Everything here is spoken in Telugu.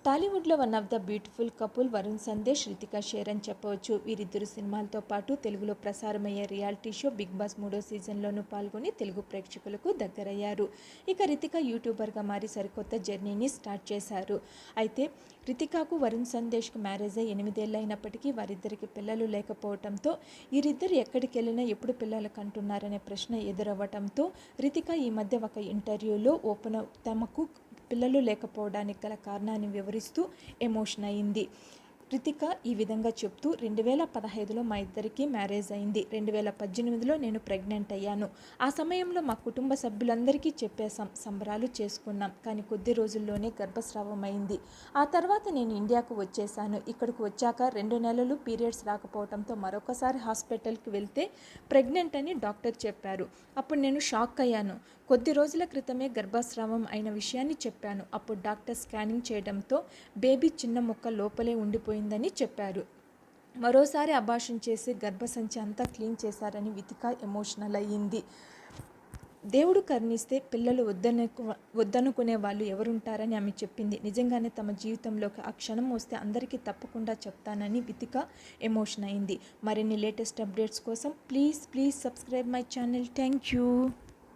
టాలీవుడ్లో one of the beautiful couple Varun Sandesh, Ritika share అని చెప్పవచ్చు. వీరిద్దరు సినిమాలతో పాటు తెలుగులో ప్రసారమయ్యే రియాలిటీ షో బిగ్ బాస్ 3వ సీజన్లోనూ పాల్గొని తెలుగు ప్రేక్షకులకు దగ్గరయ్యారు. ఇక రితికా యూట్యూబర్గా మారి సరికొత్త జర్నీని స్టార్ట్ చేశారు. అయితే రితికాకు వరుణ్ సందేశ్కి మ్యారేజ్ అయ్యి 8 ఏళ్ళు అయినప్పటికీ వారిద్దరికి పిల్లలు లేకపోవడంతో వీరిద్దరు ఎక్కడికి వెళ్ళినా ఎప్పుడు పిల్లలు కంటున్నారనే ప్రశ్న ఎదురవ్వడంతో రితికా ఈ మధ్య ఒక ఇంటర్వ్యూలో తమకు పిల్లలు లేకపోవడానికి గల కారణాన్ని వివరిస్తూ ఎమోషన్ అయింది. రితిక ఈ విధంగా చెప్తూ 2015లో మా ఇద్దరికి మ్యారేజ్ అయింది. 2018లో నేను ప్రెగ్నెంట్ అయ్యాను. ఆ సమయంలో మా కుటుంబ సభ్యులందరికీ చెప్పేశాం, సంబరాలు చేసుకున్నాం. కానీ కొద్ది రోజుల్లోనే గర్భస్రావం అయింది. ఆ తర్వాత నేను ఇండియాకు వచ్చేసాను. ఇక్కడికి వచ్చాక 2 నెలలు పీరియడ్స్ రాకపోవడంతో మరొకసారి హాస్పిటల్కి వెళ్తే ప్రెగ్నెంట్ అని డాక్టర్ చెప్పారు. అప్పుడు నేను షాక్ అయ్యాను. కొద్ది రోజుల క్రితమే గర్భస్రావం అయిన విషయాన్ని చెప్పాను. అప్పుడు డాక్టర్ స్కానింగ్ చేయడంతో బేబీ చిన్న ముక్క లోపలే ఉండిపోయిందని చెప్పారు. మరోసారి అబార్షన్ చేసి గర్భసంచి అంతా క్లీన్ చేశారని రితిక ఎమోషనల్ అయ్యింది. దేవుడు కరుణిస్తే పిల్లలు వద్దనుకునే వాళ్ళు ఎవరుంటారని ఆమె చెప్పింది. నిజంగానే తమ జీవితంలోకి ఆ క్షణం వస్తే అందరికీ తప్పకుండా చెప్తానని రితిక ఎమోషన్ అయింది. మరిన్ని లేటెస్ట్ అప్డేట్స్ కోసం please subscribe my channel. Thank you.